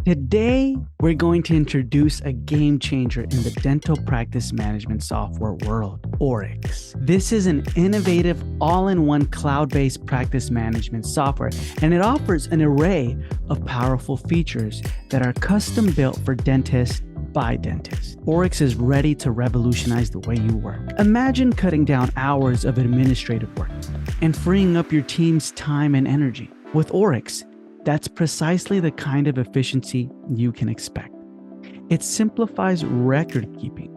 Today, we're going to introduce a game changer in the dental practice management software world, Oryx. This is an innovative, all-in-one cloud-based practice management software, and it offers an array of powerful features that are custom built for dentists by dentists. Oryx is ready to revolutionize the way you work. Imagine cutting down hours of administrative work and freeing up your team's time and energy. With Oryx, that's precisely the kind of efficiency you can expect. It simplifies record keeping,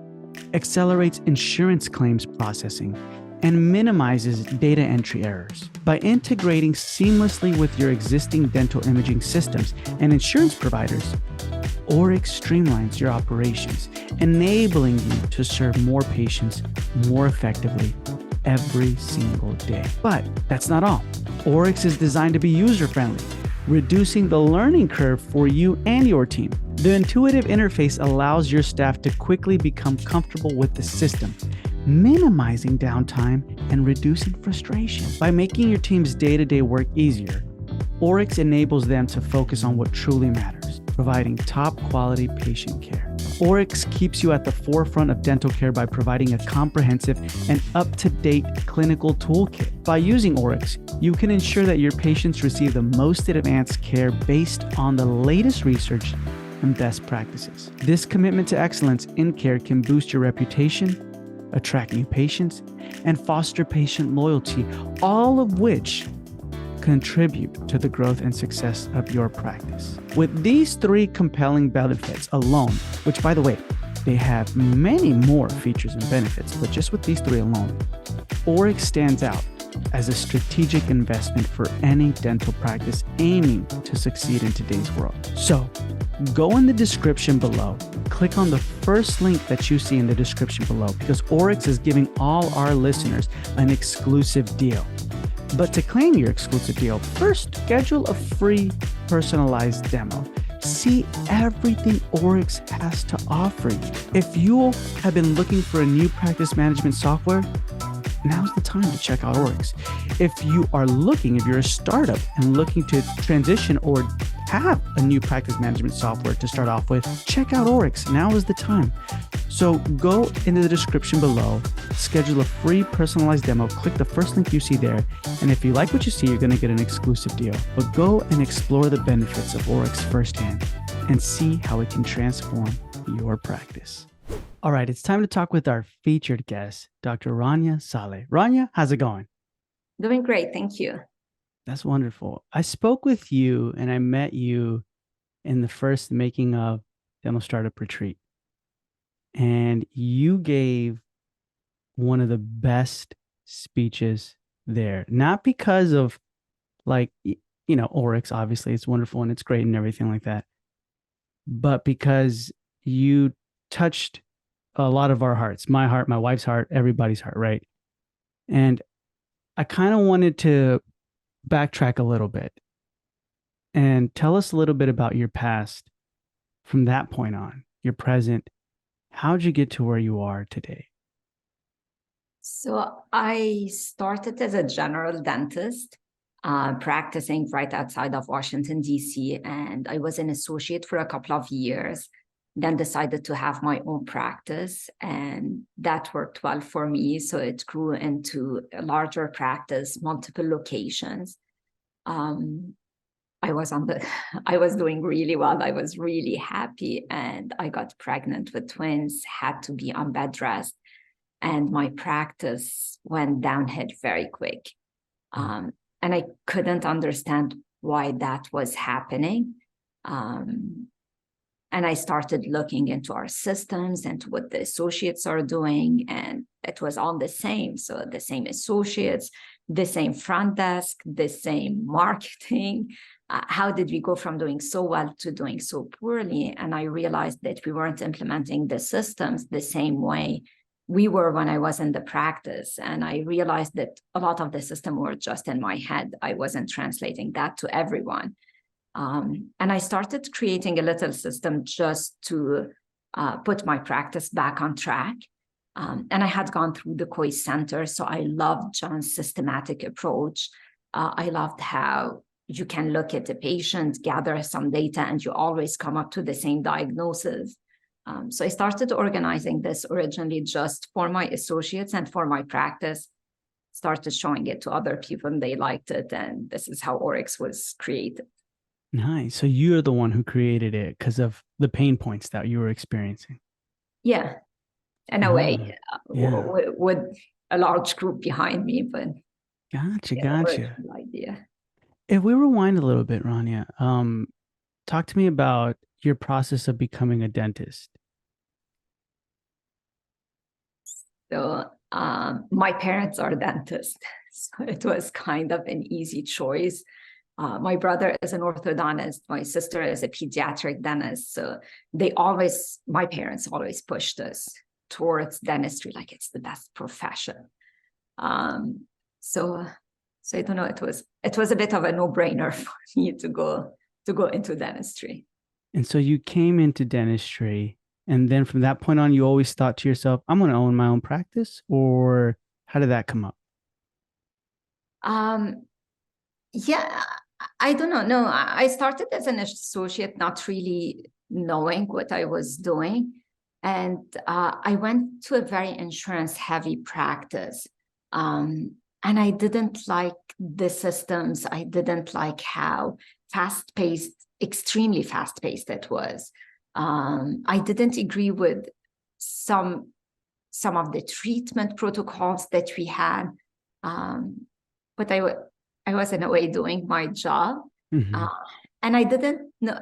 accelerates insurance claims processing, and minimizes data entry errors. By integrating seamlessly with your existing dental imaging systems and insurance providers, Oryx streamlines your operations, enabling you to serve more patients more effectively every single day. But that's not all. Oryx is designed to be user-friendly, reducing the learning curve for you and your team. The intuitive interface allows your staff to quickly become comfortable with the system, minimizing downtime and reducing frustration. By making your team's day-to-day work easier, Oryx enables them to focus on what truly matters, providing top-quality patient care. Oryx keeps you at the forefront of dental care by providing a comprehensive and up-to-date clinical toolkit. By using Oryx, you can ensure that your patients receive the most advanced care based on the latest research and best practices. This commitment to excellence in care can boost your reputation, attract new patients, and foster patient loyalty, all of which contribute to the growth and success of your practice. With these three compelling benefits alone, which by the way, they have many more features and benefits, but just with these three alone, Oryx stands out as a strategic investment for any dental practice aiming to succeed in today's world. So go in the description below, click on the first link that you see in the description below, because Oryx is giving all our listeners an exclusive deal. But to claim your exclusive deal, first schedule a free personalized demo. See everything Oryx has to offer you. If you have been looking for a new practice management software, now's the time to check out Oryx. If you're a startup and looking to transition or have a new practice management software to start off with, check out Oryx. Now is the time. So go into the description below, schedule a free personalized demo, click the first link you see there, and if you like what you see, you're going to get an exclusive deal. But go and explore the benefits of Oryx firsthand and see how it can transform your practice. All right, it's time to talk with our featured guest, Dr. Rania Saleh. Rania, how's it going? Doing great, thank you. That's wonderful. I spoke with you and I met you in the first making of Dental Startup Retreat. And you gave one of the best speeches there, not because of Oryx, obviously it's wonderful and it's great and everything like that, but because you touched a lot of our hearts, my heart, my wife's heart, everybody's heart, right? And I kind of wanted to backtrack a little bit and tell us a little bit about your past from that point on, your present. How'd you get to where you are today? So I started as a general dentist, practicing right outside of Washington, D.C., and I was an associate for a couple of years, then decided to have my own practice, and that worked well for me. So it grew into a larger practice, multiple locations. I was doing really well. I was really happy, and I got pregnant with twins, had to be on bed rest, and my practice went downhill very quick. And I couldn't understand why that was happening. And I started looking into our systems and what the associates are doing, and it was all the same. So the same associates, the same front desk, the same marketing. How did we go from doing so well to doing so poorly? And I realized that we weren't implementing the systems the same way we were when I was in the practice. And I realized that a lot of the system were just in my head. I wasn't translating that to everyone. And I started creating a little system just to put my practice back on track. And I had gone through the COI Center, so I loved John's systematic approach. I loved how you can look at the patient, gather some data, and you always come up to the same diagnosis. So I started organizing this originally just for my associates and for my practice, started showing it to other people and they liked it. And this is how Oryx was created. Nice. So you're the one who created it because of the pain points that you were experiencing. Yeah, in a way, Yeah. with a large group behind me, but Gotcha. the Gotcha. original idea. If we rewind a little bit, Rania, talk to me about your process of becoming a dentist. So my parents are dentists, so it was kind of an easy choice. My brother is an orthodontist. My sister is a pediatric dentist. So my parents always pushed us towards dentistry, like it's the best profession. So I don't know. It was a bit of a no-brainer for me to go into dentistry. And so you came into dentistry, and then from that point on, you always thought to yourself, I'm going to own my own practice, or how did that come up? Yeah, I don't know. No, I started as an associate, not really knowing what I was doing. And I went to a very insurance-heavy practice. And I didn't like the systems. I didn't like how fast-paced, extremely fast-paced it was. I didn't agree with some of the treatment protocols that we had. But I was in a way doing my job. Mm-hmm. And I didn't know.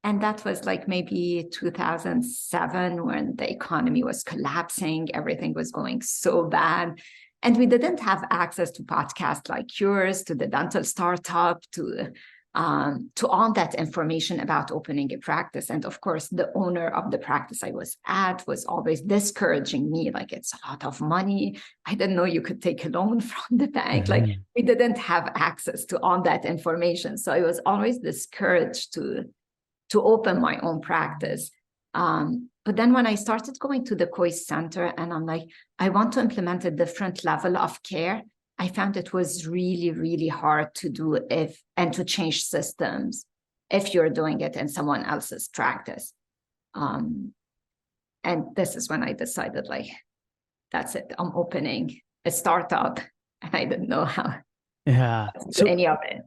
And that was like maybe 2007 when the economy was collapsing. Everything was going so bad. And we didn't have access to podcasts like yours, to the dental startup, to all that information about opening a practice. And of course, the owner of the practice I was at was always discouraging me, like, it's a lot of money. I didn't know you could take a loan from the bank. Mm-hmm. Like, we didn't have access to all that information. So I was always discouraged to open my own practice. But then when I started going to the COI center and I'm like, I want to implement a different level of care, I found it was really, really hard to do and to change systems if you're doing it in someone else's practice. And this is when I decided, like, that's it. I'm opening a startup, and I didn't know how Yeah. to So do any of it.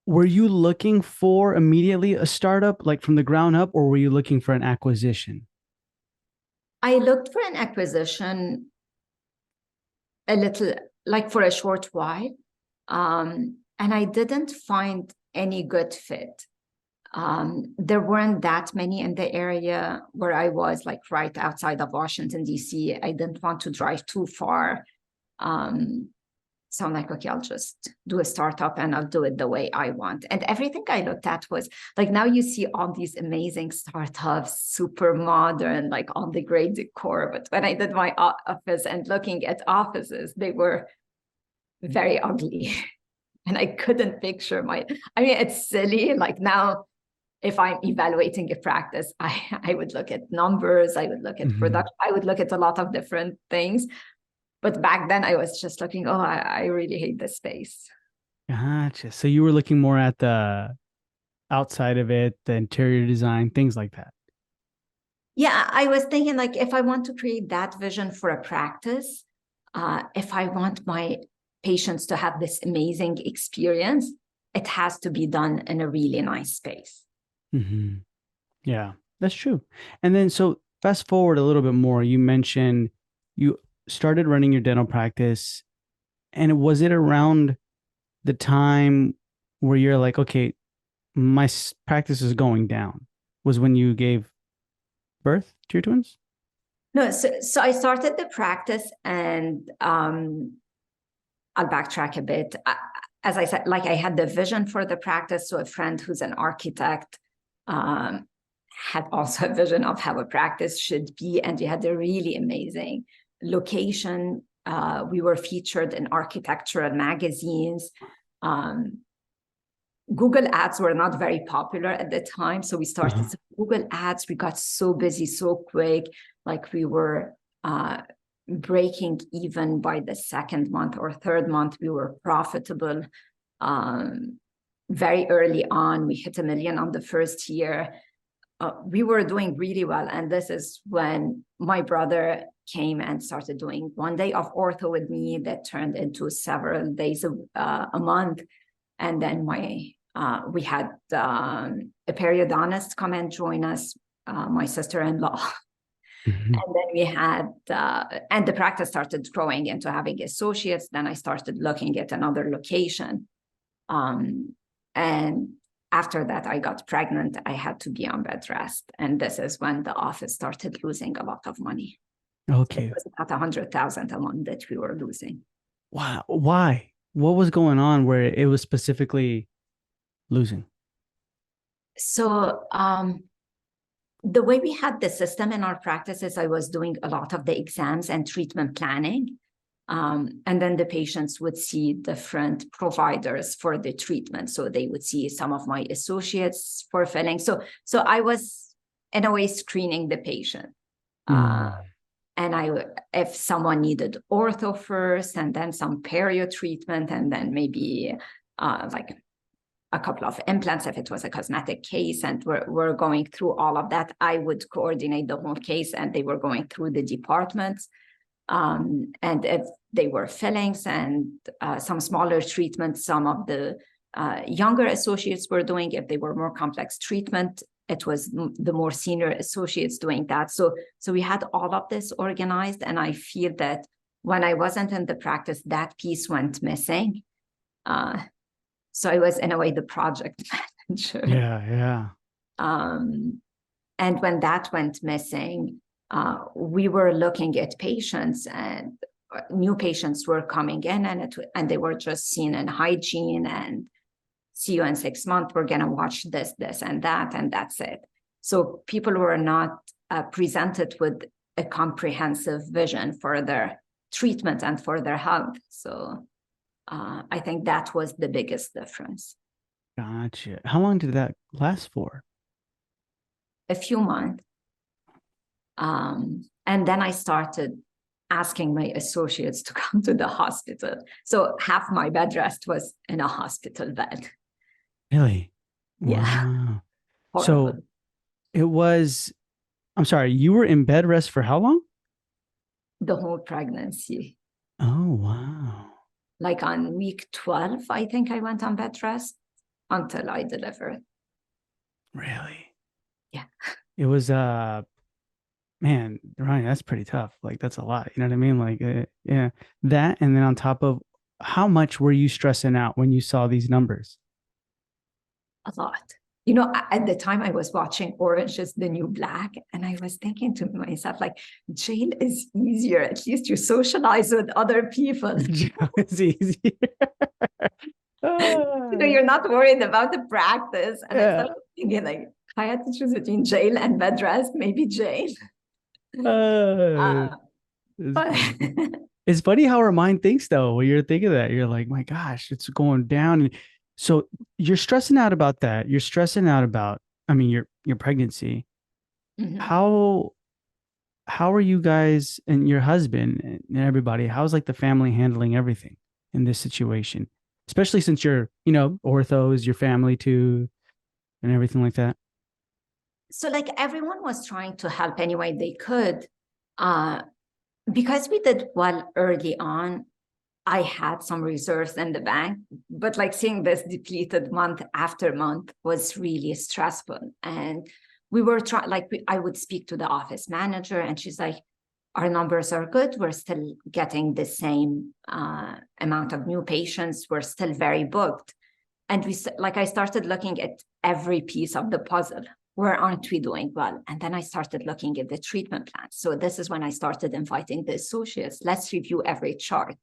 were you looking for immediately a startup, like from the ground up, or were you looking for an acquisition? I looked for an acquisition a little, like, for a short while, and I didn't find any good fit. There weren't that many in the area where I was, like right outside of Washington, D.C. I didn't want to drive too far. So I'm like, okay, I'll just do a startup and I'll do it the way I want. And everything I looked at was like, now you see all these amazing startups, super modern, like all the great decor. But when I did my office and looking at offices, they were very ugly. And I couldn't picture I mean, it's silly. Like, now, if I'm evaluating a practice, I would look at numbers, I would look at production, I would look at a lot of different things. But back then I was just looking, I really hate this space. Gotcha. So you were looking more at the outside of it, the interior design, things like that. Yeah, I was thinking, like, if I want to create that vision for a practice, if I want my patients to have this amazing experience, it has to be done in a really nice space. Mm-hmm. Yeah, that's true. And then, so fast forward a little bit more, you mentioned you started running your dental practice, and was it around the time where you're like, okay, my practice is going down? Was when you gave birth to your twins? No, so I started the practice, and I'll backtrack a bit. As I said, like, I had the vision for the practice. So a friend who's an architect had also a vision of how a practice should be. And we had a really amazing location. We were featured in architectural magazines. Google ads were not very popular at the time. So we started some Google ads. We got so busy so quick. Like, we were breaking even by the second month or third month. We were profitable. very early on, we hit 1 million on the first year. We were doing really well. And this is when my brother came and started doing 1 day of ortho with me that turned into several days a month. And then we had a periodontist come and join us, my sister-in-law. Mhm. And then we had, and the practice started growing into having associates. Then I started looking at another location. And after that, I got pregnant. I had to be on bed rest. And this is when the office started losing a lot of money. Okay. It was about 100,000 a month that we were losing. Wow. Why? What was going on where it was specifically losing? So the way we had the system in our practices, I was doing a lot of the exams and treatment planning. And then the patients would see different providers for the treatment. So they would see some of my associates for filling. So I was, in a way, screening the patient. And if someone needed ortho first, and then some perio treatment, and then maybe like a couple of implants if it was a cosmetic case, and we're going through all of that, I would coordinate the whole case, and they were going through the departments. And if they were fillings and some smaller treatments, some of the younger associates were doing. If they were more complex treatment, it was the more senior associates doing that. So we had all of this organized, and I feel that when I wasn't in the practice, that piece went missing. So I was, in a way, the project manager. Yeah. And when that went missing, we were looking at patients, and new patients were coming in, and they were just seen in hygiene and see you in 6 months. We're going to watch this, and that, and that's it. So people were not presented with a comprehensive vision for their treatment and for their health. So I think that was the biggest difference. Gotcha. How long did that last for? A few months. And then I started asking my associates to come to the hospital. So half my bed rest was in a hospital bed. Really? Yeah. Wow. So it was, I'm sorry, you were in bed rest for how long? The whole pregnancy. Oh, wow. Like on week 12, I think I went on bed rest until I delivered. Really? Yeah. It was, man, Ryan, that's pretty tough. Like, that's a lot. You know what I mean? Like, yeah, that. And then on top of, how much were you stressing out when you saw these numbers? A lot. You know, at the time I was watching Orange is the New Black, and I was thinking to myself, like, jail is easier. At least you socialize with other people. It's easier. You know, you're not worried about the practice. And I started thinking, like, I had to choose between jail and bed rest, maybe jail. It's funny. It's funny how our mind thinks, though. When you're thinking that, you're like, my gosh, it's going down. And so you're stressing out about that. You're stressing out about, I mean, your pregnancy. Mhm. How are you guys and your husband and everybody? How's like the family handling everything in this situation? Especially since you're, ortho is your family too, and everything like that. So like everyone was trying to help any way they could. Because we did well early on, I had some reserves in the bank, but like seeing this depleted month after month was really stressful. And we were trying, I would speak to the office manager, and she's like, our numbers are good. We're still getting the same amount of new patients. We're still very booked. And I started looking at every piece of the puzzle. Where aren't we doing well? And then I started looking at the treatment plan. So this is when I started inviting the associates. Let's review every chart.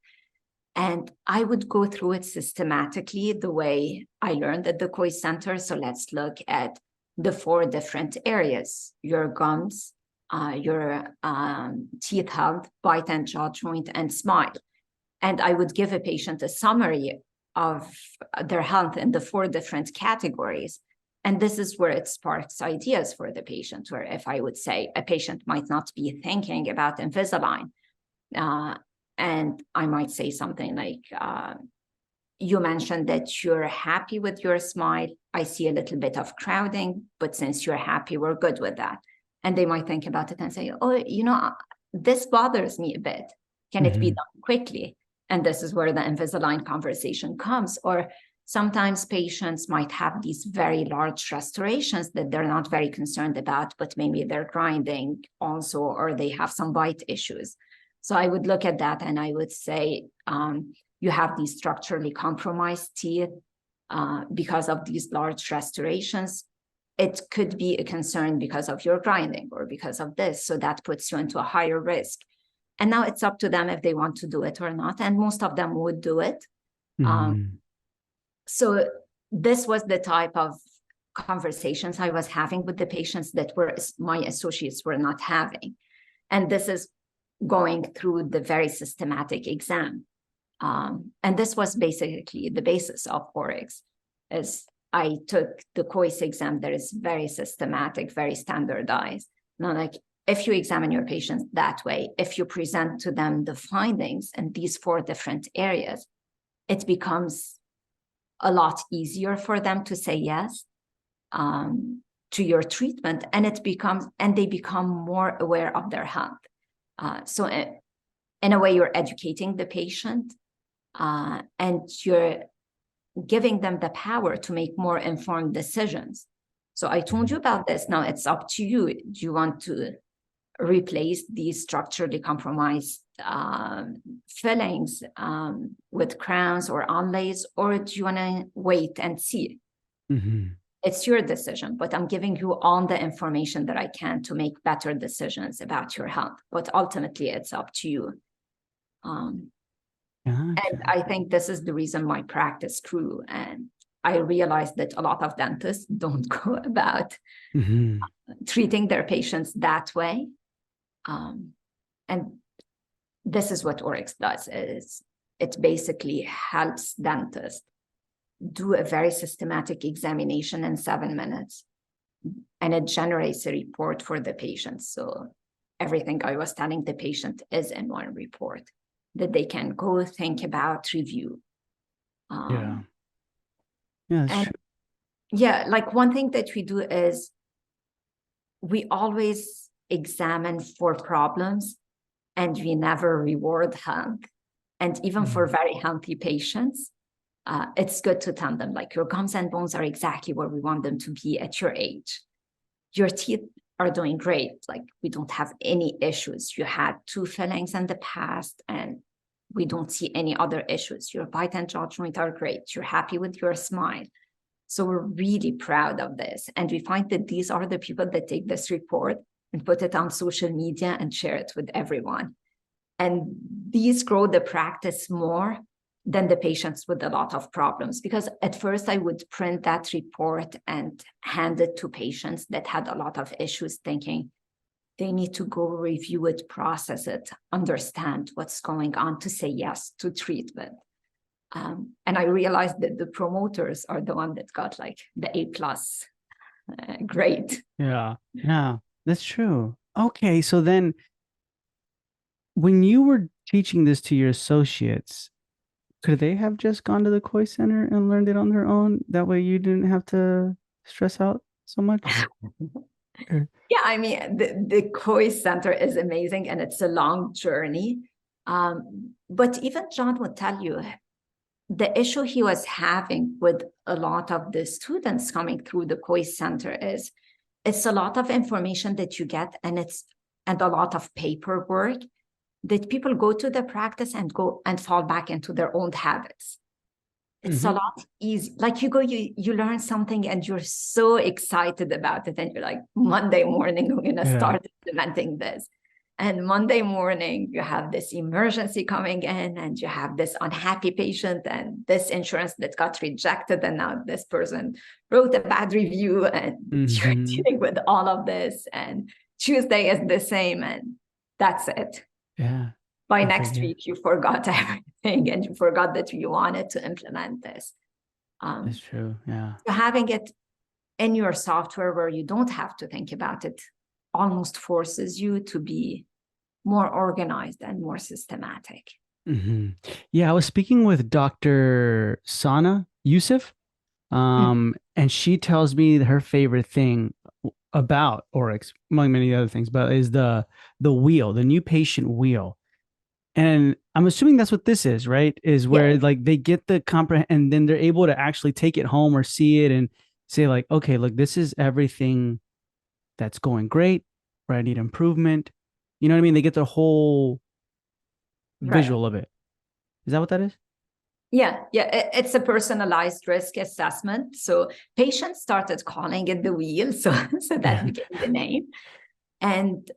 And I would go through it systematically the way I learned at the COI Center. So let's look at the 4 different areas: your gums, your teeth health, bite and jaw joint, and smile. And I would give a patient a summary of their health in the 4 different categories. And this is where it sparks ideas for the patient, where if I would say a patient might not be thinking about Invisalign, and I might say something like, you mentioned that you're happy with your smile. I see a little bit of crowding, but since you're happy, we're good with that. And they might think about it and say, oh, this bothers me a bit. Can it be done quickly? And this is where the Invisalign conversation comes. Or sometimes patients might have these very large restorations that they're not very concerned about, but maybe they're grinding also, or they have some bite issues. So I would look at that and I would say, you have these structurally compromised teeth because of these large restorations. It could be a concern because of your grinding or because of this. So that puts you into a higher risk. And now it's up to them if they want to do it or not. And most of them would do it. So this was the type of conversations I was having with the patients that my associates were not having. And this is going through the very systematic exam. And this was basically the basis of Oryx. As I took the COIS exam that is very systematic, very standardized. Now, like if you examine your patients that way, if you present to them the findings in these 4 different areas, it becomes a lot easier for them to say yes to your treatment, and they become more aware of their health. So in a way, you're educating the patient and you're giving them the power to make more informed decisions. So I told you about this. Now it's up to you. Do you want to replace these structurally compromised fillings with crowns or onlays, or do you want to wait and see? It's your decision, but I'm giving you all the information that I can to make better decisions about your health. But ultimately, it's up to you. And I think this is the reason my practice grew. And I realized that a lot of dentists don't go about treating their patients that way. And this is what Oryx does, is it basically helps dentists do a very systematic examination in 7 minutes, and it generates a report for the patient. So everything I was telling the patient is in one report that they can go think about, review. That's true. Yeah, like one thing that we do is we always examine for problems and we never reward health. And even for very healthy patients, it's good to tell them, like, your gums and bones are exactly where we want them to be at your age. Your teeth are doing great. Like, we don't have any issues. You had 2 fillings in the past and we don't see any other issues. Your bite and jaw joint are great. You're happy with your smile. So we're really proud of this. And we find that these are the people that take this report and put it on social media and share it with everyone. And these grow the practice more than the patients with a lot of problems. Because at first I would print that report and hand it to patients that had a lot of issues, thinking they need to go review it, process it, understand what's going on to say yes to treatment. And I realized that the promoters are the one that got like the A+ grade. Yeah, that's true. Okay, so then when you were teaching this to your associates, could they have just gone to the Koi Center and learned it on their own? That way you didn't have to stress out so much? Yeah, I mean, the Koi Center is amazing and it's a long journey. But even John would tell you, the issue he was having with a lot of the students coming through the Koi Center is it's a lot of information that you get, and a lot of paperwork that people go to the practice and go and fall back into their old habits. It's a lot easy. Like you learn something and you're so excited about it. And you're like, Monday morning, I'm going to start implementing this. And Monday morning, you have this emergency coming in and you have this unhappy patient and this insurance that got rejected. And now this person wrote a bad review and you're dealing with all of this. And Tuesday is the same and that's it. Yeah. By next week, you forgot everything and you forgot that you wanted to implement this. That's true. Yeah. So having it in your software where you don't have to think about it almost forces you to be more organized and more systematic. Hmm. Yeah, I was speaking with Dr. Sana Yusuf, Mm. and she tells me her favorite thing about Oryx, among many other things, but is the wheel, the new patient wheel. And I'm assuming that's what this is, right? Is where Yes, like they get the comprehend and then they're able to actually take it home or see it and say like, okay, look, this is everything that's going great, where I need improvement. You know what I mean? They get the whole right. visual of it. Is that what that is? Yeah, yeah, it's a personalized risk assessment. So patients started calling it the wheel, so so that became the name. And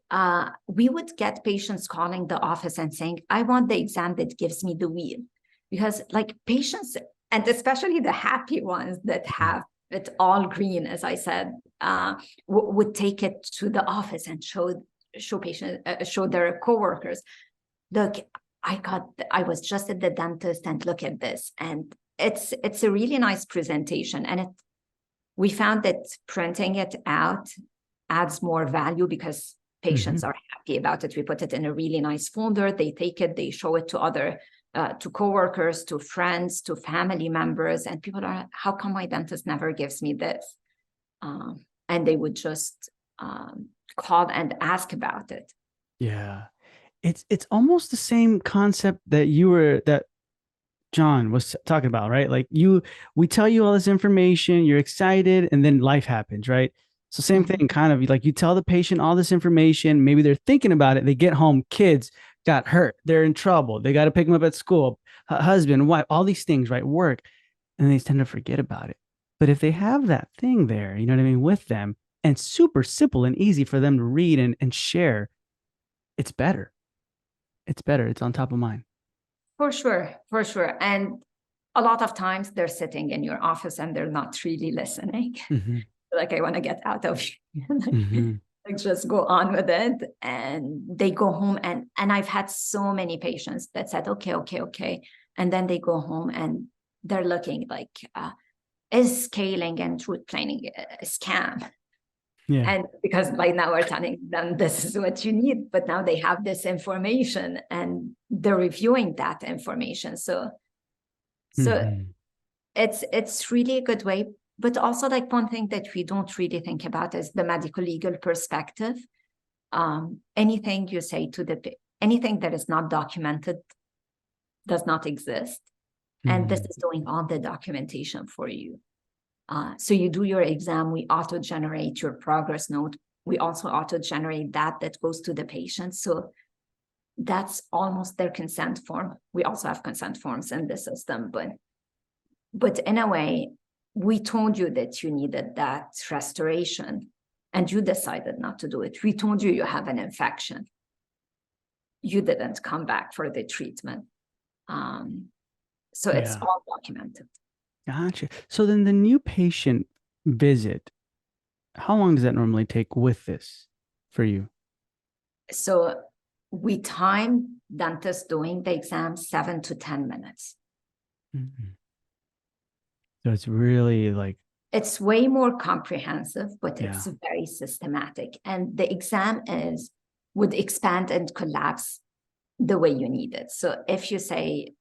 we would get patients calling the office and saying, I want the exam that gives me the wheel. Because, like, patients, and especially the happy ones that have it all green, as I said, would take it to the office and show their coworkers, look, I was just at the dentist and look at this. And it's a really nice presentation. And we found that printing it out adds more value because Mm-hmm. patients are happy about it. We put it in a really nice folder. They take it, they show it to to coworkers, to friends, to family members, and people are, how come my dentist never gives me this? And they would just call and ask about it. Yeah. It's almost the same concept that John was talking about, right? Like we tell you all this information, you're excited, and then life happens, right? So same Mhm. thing, kind of like you tell the patient all this information, maybe they're thinking about it, they get home, kids got hurt, they're in trouble, they got to pick them up at school, husband, wife, all these things, right? Work, and they tend to forget about it. But if they have that thing there, you know what I mean, with them, and super simple and easy for them to read and share, it's better. It's better. It's on top of mind. For sure, for sure. And a lot of times they're sitting in your office and they're not really listening. Hmm. Like, I want to get out of here. Hmm. Like, just go on with it. And they go home, and I've had so many patients that said, okay, okay, okay. And then they go home and they're looking like, is scaling and root planning a scam? Yeah. And because by now we're telling them this is what you need, but now they have this information and they're reviewing that information. So Hmm. it's really a good way. But also, like, one thing that we don't really think about is the medical legal perspective. Anything you say to anything that is not documented does not exist. And this Hmm. is doing all the documentation for you. So you do your exam, we auto-generate your progress note. We also auto-generate that goes to the patient. So that's almost their consent form. We also have consent forms in the system, but in a way, we told you that you needed that restoration and you decided not to do it. We told you you have an infection. You didn't come back for the treatment. Um, so it's Yeah. all documented. Gotcha. So then the new patient visit, how long does that normally take with this for you? So we time dentists doing the exam 7 to 10 minutes. Mhm. So it's really like, It's way more comprehensive, but yeah. it's very systematic. And the exam would expand and collapse the way you need it. So if you say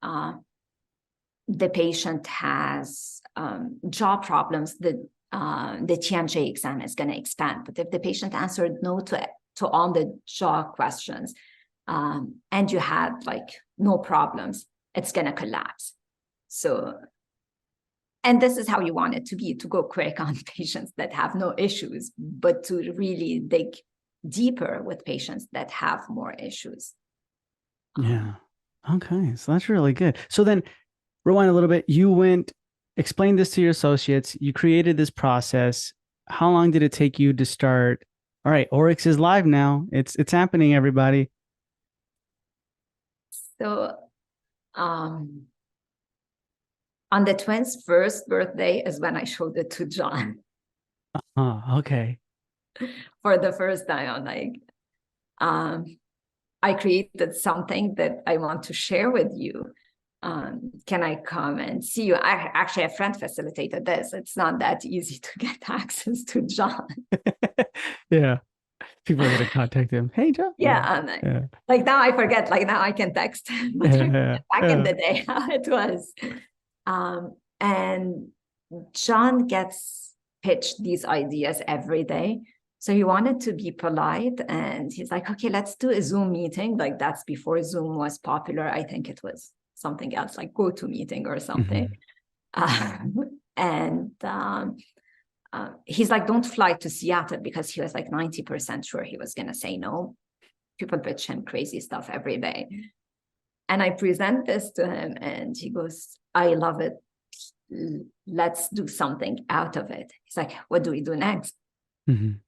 the patient has jaw problems, the TMJ exam is going to expand. But if the patient answered no to all the jaw questions, and you had like no problems, it's going to collapse. So, and this is how you want it to be, to go quick on patients that have no issues, but to really dig deeper with patients that have more issues. Yeah. Okay. So that's really good. So then rewind a little bit. You went, explained this to your associates. You created this process. How long did it take you to start? All right, Oryx is live now. It's happening, everybody. So, um, on the twins' first birthday is when I showed it to John Oh, okay. for the first time. I'm like, um, I created something that I want to share with you. Can I come and see you? Actually, a friend facilitated this. It's not that easy to get access to John. Yeah. People are gonna contact him. Hey, John. Yeah, and Yeah. like now I forget, like now I can text, but I Yeah. forget back in Yeah. the day how it was. And John gets pitched these ideas every day. So he wanted to be polite and he's like, okay, let's do a Zoom meeting. Like that's before Zoom was popular. I think it was something else like GoToMeeting or something. And he's like, don't fly to Seattle, because he was like 90% sure he was going to say no. People pitch him crazy stuff every day. And I present this to him and he goes, I love it. Let's do something out of it. He's like, what do we do next? Mhm.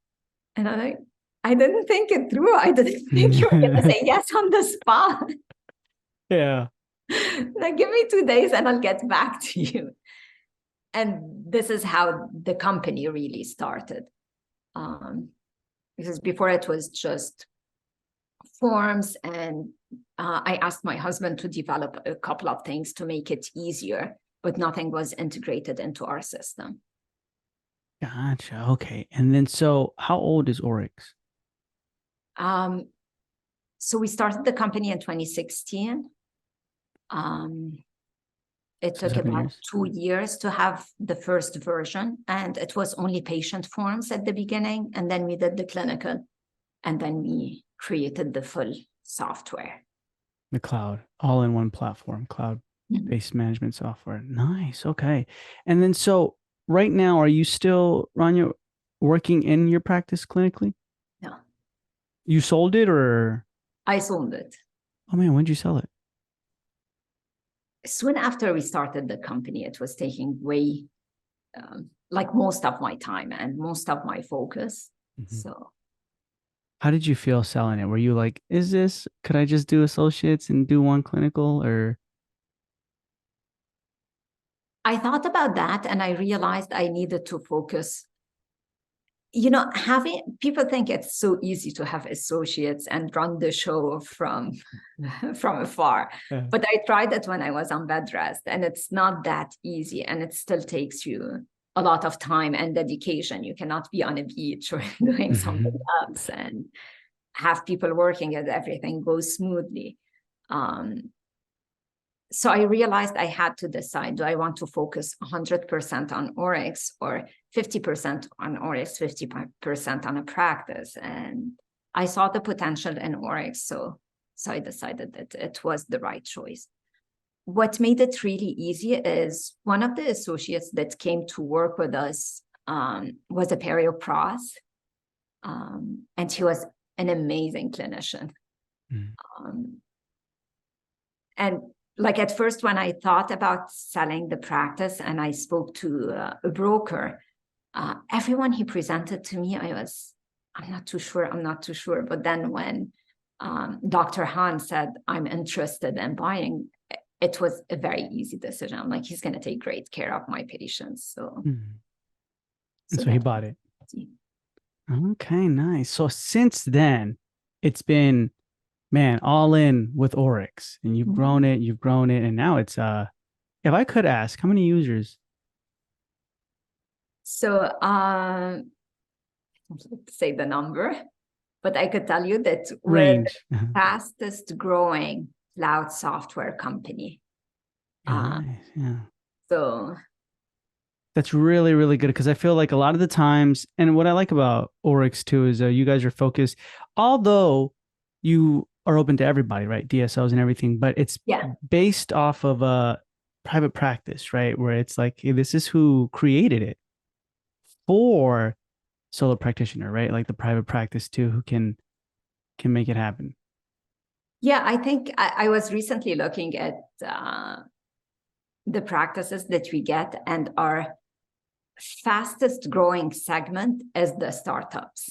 And I'm like, I didn't think it through. I didn't think you were going to say yes on the spot. Yeah. Like, give me 2 days and I'll get back to you. And this is how the company really started. Because before it was just forms, and I asked my husband to develop a couple of things to make it easier, but nothing was integrated into our system. Gotcha. Okay. And then, so how old is Oryx? So we started the company in 2016. It So took 7 about years. 2 years to have the first version, and it was only patient forms at the beginning. And then we did the clinical, and then we created the full software. The cloud, all in one platform, cloud-based management software. Nice. Okay. And then, so right now, are you still, Rania, working in your practice clinically? No, You sold it, or? I sold it. Oh man, when did you sell it? Soon after we started the company. It was taking way, like most of my time and most of my focus. So How did you feel selling it? Were you like, could I just do associates and do one clinical, or? I thought about that and I realized I needed to focus. Having people think it's so easy to have associates and run the show from afar. Yeah. But I tried it when I was on bed rest, and it's not that easy, and it still takes you a lot of time and dedication. You cannot be on a beach or doing something else and have people working and everything goes smoothly. So I realized I had to decide, do I want to focus 100% on Oryx, or 50% on Oryx, 50% on a practice? And I saw the potential in Oryx, so I decided that it was the right choice. What made it really easy is one of the associates that came to work with us was a periopros, and he was an amazing clinician. And like at first, when I thought about selling the practice and I spoke to a broker, everyone he presented to me, I'm not too sure. But then when Dr. Han said, I'm interested in buying, it was a very easy decision. I'm like, he's going to take great care of my patients. So, so he bought it. Okay, nice. So since then, it's been, man, all in with Oryx, and you've grown it, and now it's if I could ask, how many users? So I don't like to say the number, but I could tell you that we're the fastest growing cloud software company. Nice. Yeah. So that's really, really good, because I feel like a lot of the times, and what I like about Oryx too is you guys are focused, although you are open to everybody, right? DSOs and everything, but it's based off of a private practice, right? Where it's like, hey, this is who created it for solo practitioner, right? Like the private practice too, who can make it happen. Yeah, I think I was recently looking at the practices that we get, and our fastest growing segment is the startups.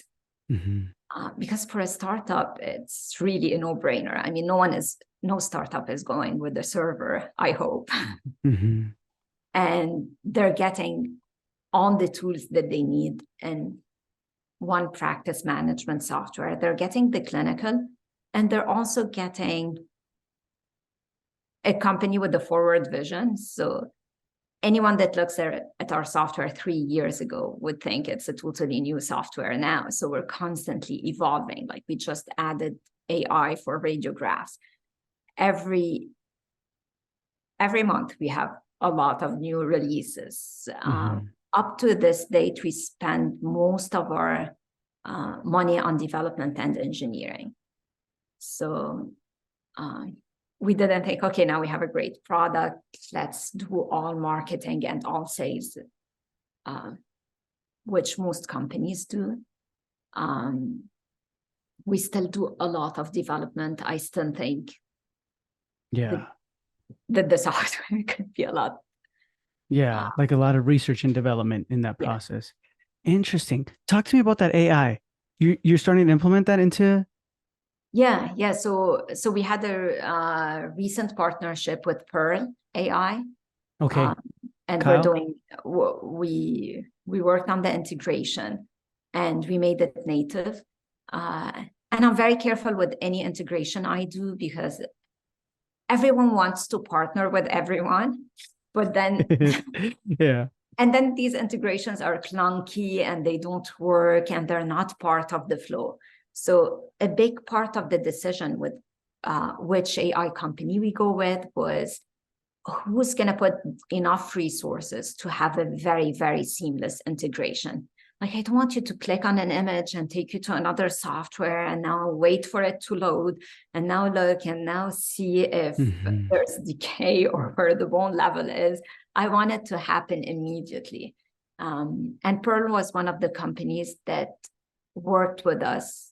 Because for a startup, it's really a no-brainer. I mean, no startup is going with the server, I hope. And they're getting all the tools that they need in one practice management software. They're getting the clinical, and they're also getting a company with a forward vision. So anyone that looks at our software 3 years ago would think it's a totally new software now. So we're constantly evolving. Like we just added AI for radiographs. Every month we have a lot of new releases. Up to this date, we spend most of our money on development and engineering. So we didn't think, okay, now we have a great product, let's do all marketing and all sales, which most companies do. We still do a lot of development. I still think that the software could be a lot. Yeah, like a lot of research and development in that process. Interesting. Talk to me about that AI. You're starting to implement that into? Yeah. So we had a recent partnership with Pearl AI. Okay. And Kyle? we worked on the integration and we made it native. And I'm very careful with any integration I do because everyone wants to partner with everyone, but then and then these integrations are clunky and they don't work and they're not part of the flow. So a big part of the decision with which AI company we go with was who's going to put enough resources to have a very, very seamless integration. Like, I don't want you to click on an image and take you to another software and now wait for it to load and now look and now see if there's decay or where the bone level is. I want it to happen immediately. And Pearl was one of the companies that worked with us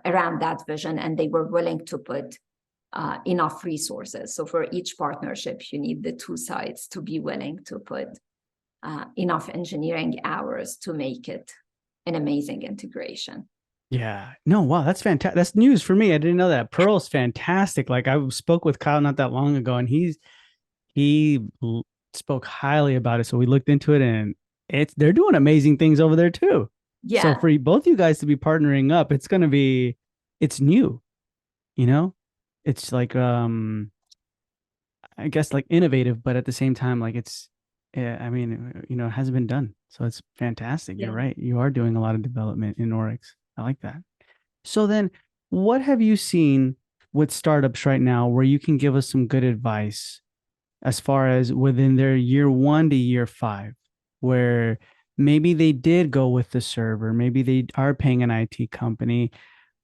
around that vision, and they were willing to put enough resources. So for each partnership, you need the two sides to be willing to put enough engineering hours to make it an amazing integration. Yeah. No, wow, that's fantastic. That's news for me. I didn't know that. Pearl's fantastic. Like I spoke with Kyle not that long ago, and he spoke highly about it. So we looked into it, and they're doing amazing things over there too. Yeah. So for both you guys to be partnering up, it's new, you know? It's like I guess like innovative, but at the same time, like I mean, it hasn't been done. So it's fantastic. You're right. You are doing a lot of development in Oryx. I like that. So then what have you seen with startups right now where you can give us some good advice as far as within their year 1 to year 5, where maybe they did go with the server, maybe they are paying an IT company,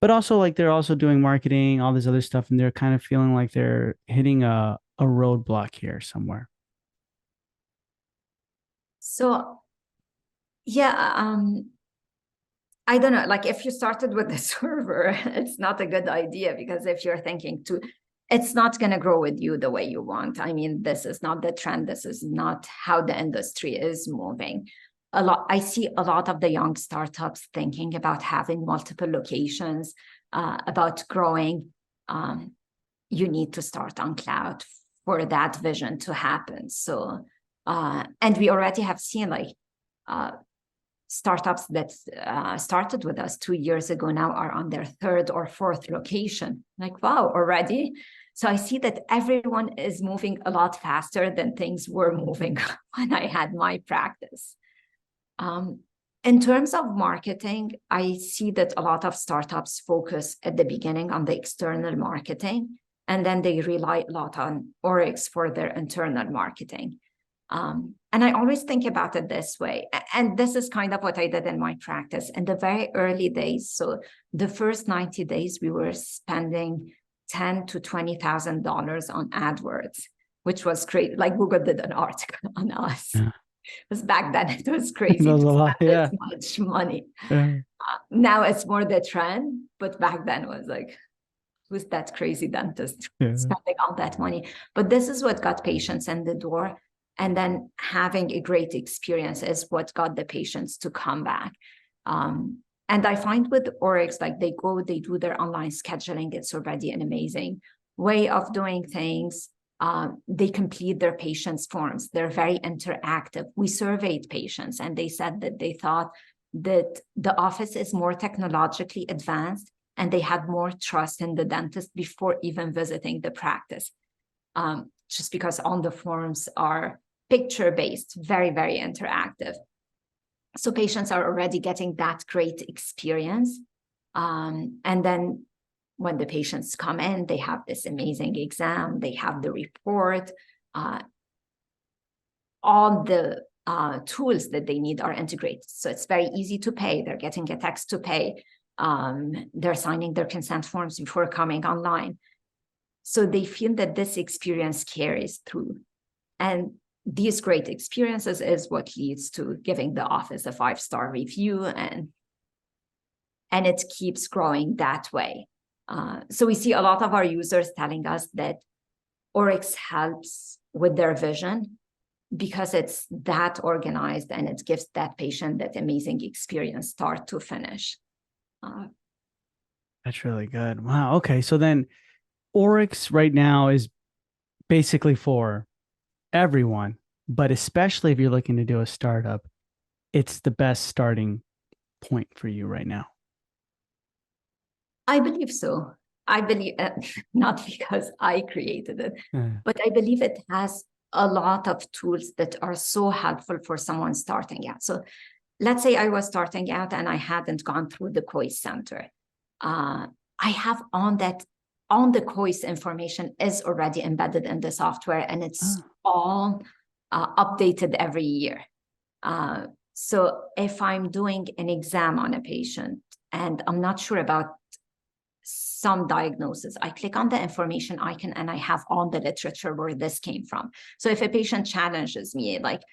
but also like they're also doing marketing, all this other stuff, and they're kind of feeling like they're hitting a roadblock here somewhere. So, yeah, I don't know, like if you started with the server, it's not a good idea because if you're thinking it's not going to grow with you the way you want. I mean, this is not the trend. This is not how the industry is moving. I see a lot of the young startups thinking about having multiple locations, about growing. You need to start on cloud for that vision to happen. So, and we already have seen like startups that started with us 2 years ago now are on their 3rd or 4th location. Like, wow, already? So I see that everyone is moving a lot faster than things were moving when I had my practice. In terms of marketing, I see that a lot of startups focus at the beginning on the external marketing, and then they rely a lot on Oryx for their internal marketing. And I always think about it this way, and this is kind of what I did in my practice. In the very early days, so the first 90 days, we were spending $10,000 to $20,000 on AdWords, which was great. Like Google did an article on us. Yeah. Because back then it was crazy That was to a lot, spend this much money. Now it's more the trend, but back then it was like, who's that crazy dentist spending all that money? But this is what got patients in the door. And then having a great experience is what got the patients to come back. And I find with Oryx, like they do their online scheduling. It's already an amazing way of doing things. They complete their patients' forms. They're very interactive. We surveyed patients and they said that they thought that the office is more technologically advanced and they had more trust in the dentist before even visiting the practice. Just because all the forms are picture-based, very, very interactive. So patients are already getting that great experience. And then when the patients come in, they have this amazing exam, they have the report, all the tools that they need are integrated. So it's very easy to pay. They're getting a text to pay. They're signing their consent forms before coming online. So they feel that this experience carries through. And these great experiences is what leads to giving the office a 5-star review, and it keeps growing that way. So we see a lot of our users telling us that Oryx helps with their vision because it's that organized and it gives that patient that amazing experience start to finish. That's really good. Wow. Okay. So then Oryx right now is basically for everyone, but especially if you're looking to do a startup, it's the best starting point for you right now. I believe so. I believe, not because I created it, but I believe it has a lot of tools that are so helpful for someone starting out. So let's say I was starting out and I hadn't gone through the COIS center. I have on the COIS information is already embedded in the software, and it's all updated every year. So if I'm doing an exam on a patient and I'm not sure about some diagnosis, I click on the information icon and I have all the literature where this came from. So if a patient challenges me, like,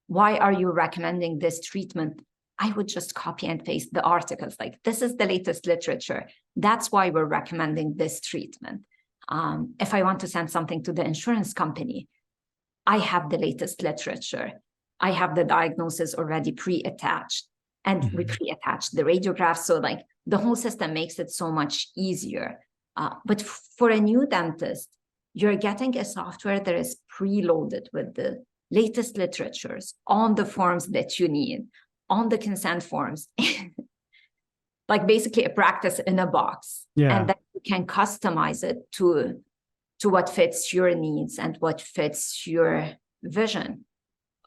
why are you recommending this treatment? I would just copy and paste the articles. Like, this is the latest literature. That's why we're recommending this treatment. If I want to send something to the insurance company, I have the latest literature. I have the diagnosis already pre-attached, and we pre-attach the radiographs. So like the whole system makes it so much easier. But for a new dentist, you're getting a software that is preloaded with the latest literatures on the forms that you need, on the consent forms, like basically a practice in a box. Yeah. And then you can customize it to what fits your needs and what fits your vision.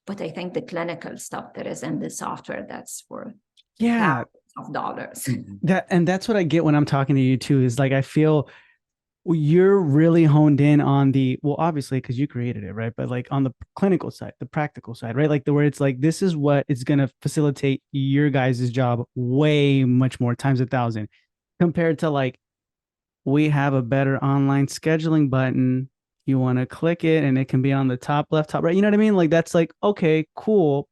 But I think the clinical stuff that is in the software, that's for thousands of dollars. That's what I get when I'm talking to you too, is like, I feel you're really honed in on the, well, obviously, because you created it, right? But like on the clinical side, the practical side, right? Like where it's like, this is what is going to facilitate your guys' job way much more, times 1,000, compared to like, we have a better online scheduling button. You want to click it and it can be on the top left, top right. You know what I mean? Like, that's like, okay, cool.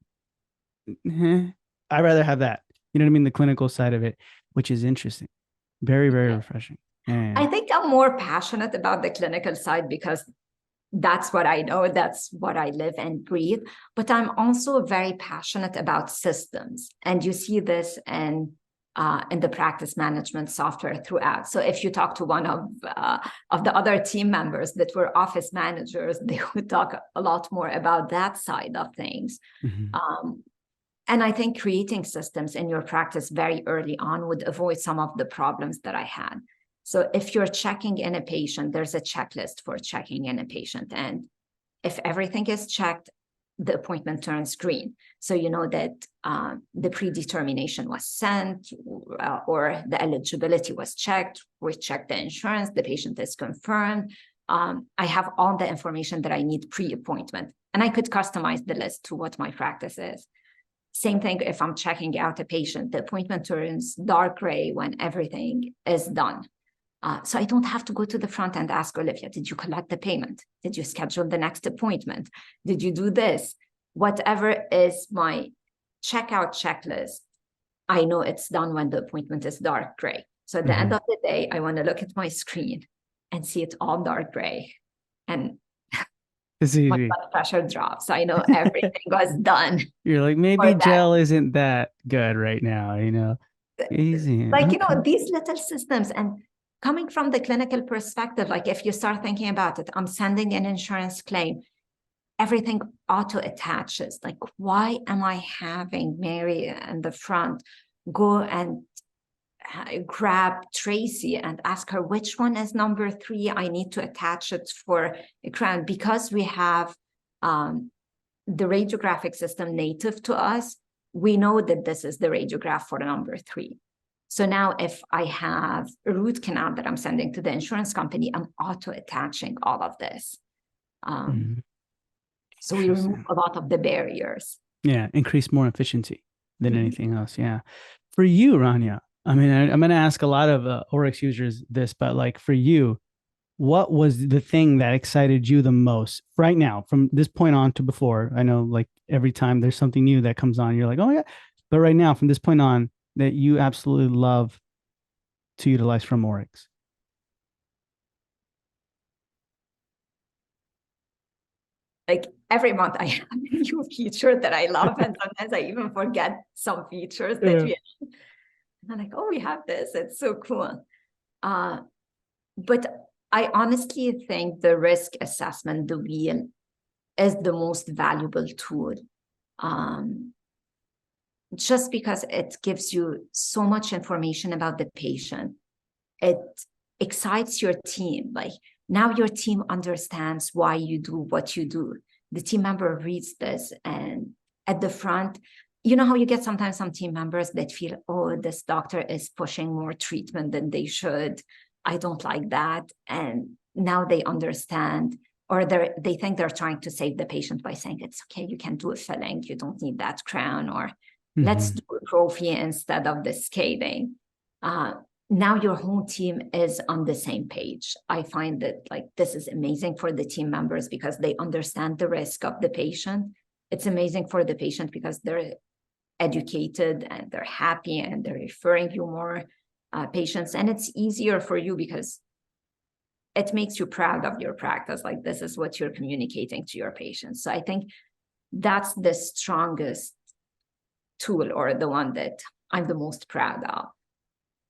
I'd rather have that. You know what I mean? The clinical side of it, which is interesting. Very, very refreshing. I think I'm more passionate about the clinical side because that's what I know, that's what I live and breathe. But I'm also very passionate about systems. And you see this in the practice management software throughout. So if you talk to one of the other team members that were office managers, they would talk a lot more about that side of things. And I think creating systems in your practice very early on would avoid some of the problems that I had. So if you're checking in a patient, there's a checklist for checking in a patient. And if everything is checked, the appointment turns green. So you know that the predetermination was sent, or the eligibility was checked. We checked the insurance, the patient is confirmed. I have all the information that I need pre-appointment, and I could customize the list to what my practice is. Same thing if I'm checking out a patient, the appointment turns dark gray when everything is done. So I don't have to go to the front and ask Olivia, did you collect the payment? Did you schedule the next appointment? Did you do this? Whatever is my checkout checklist, I know it's done when the appointment is dark gray. So at the end of the day, I want to look at my screen and see it all dark gray. And my blood pressure drops. So I know everything was done. You're like, maybe gel isn't that good right now, you know? Easy. Like, you know, these little systems. And coming from the clinical perspective, like if you start thinking about it, I'm sending an insurance claim, everything auto attaches. Like, why am I having Mary in the front go and grab Tracy and ask her which one is number 3? I need to attach it for a crown, because we have the radiographic system native to us, we know that this is the radiograph for number 3. So now if I have a root canal that I'm sending to the insurance company, I'm auto-attaching all of this. So we remove a lot of the barriers. Yeah, increase more efficiency than anything else. Yeah. For you, Rania, I mean, I'm going to ask a lot of Oryx users this, but like for you, what was the thing that excited you the most right now from this point on to before? I know like every time there's something new that comes on, you're like, oh yeah. But right now, from this point on, that you absolutely love to utilize from Oryx. Like every month I have a new feature that I love, and sometimes I even forget some features that we have. And I'm like, oh, we have this. It's so cool. But I honestly think the risk assessment, the wheel, is the most valuable tool. Just because it gives you so much information about the patient. It excites your team. Like now your team understands why you do what you do. The team member reads this, and at the front, you know how you get sometimes some team members that feel, oh, this doctor is pushing more treatment than they should. I don't like that. And now they understand, or they think they're trying to save the patient by saying, it's okay, you can do a filling, you don't need that crown, or let's do a prophy instead of the scaling. Now your whole team is on the same page. I find that like this is amazing for the team members because they understand the risk of the patient. It's amazing for the patient because they're educated and they're happy and they're referring you more patients. And it's easier for you because it makes you proud of your practice. Like this is what you're communicating to your patients. So I think that's the strongest tool, or the one that I'm the most proud of.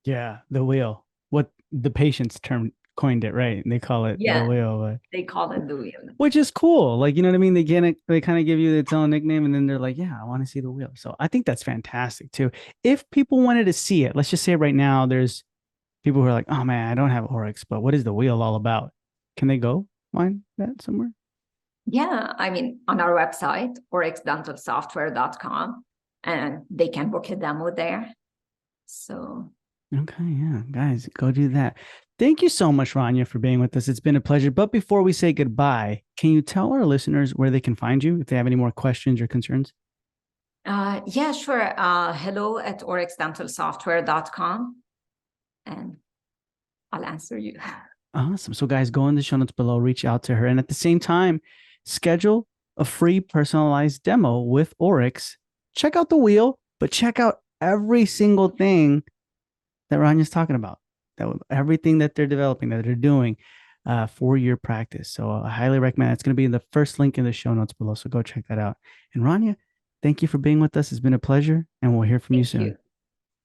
Yeah, the wheel. What the patients coined it, right? They call it the wheel. They call it the wheel. Which is cool. Like, you know what I mean? They kind of give you its own nickname, and then they're like, yeah, I want to see the wheel. So I think that's fantastic too. If people wanted to see it, let's just say right now there's people who are like, oh man, I don't have Oryx, but what is the wheel all about? Can they go find that somewhere? Yeah, I mean, on our website, oryxdentalsoftware.com, and they can book a demo there. So okay, yeah, guys, go do that. Thank you so much, Rania, for being with us. It's been a pleasure. But before we say goodbye, can you tell our listeners where they can find you if they have any more questions or concerns? Yeah, sure. Hello at oryxdentalsoftware.com, and I'll answer you. Awesome. So, guys, go in the show notes below, reach out to her, and at the same time, schedule a free personalized demo with Oryx. Check out the wheel, but check out every single thing that Rania's talking about. Everything that they're developing, that they're doing for your practice. So I highly recommend it. It's going to be in the first link in the show notes below. So go check that out. And Rania, thank you for being with us. It's been a pleasure, and we'll hear from you soon.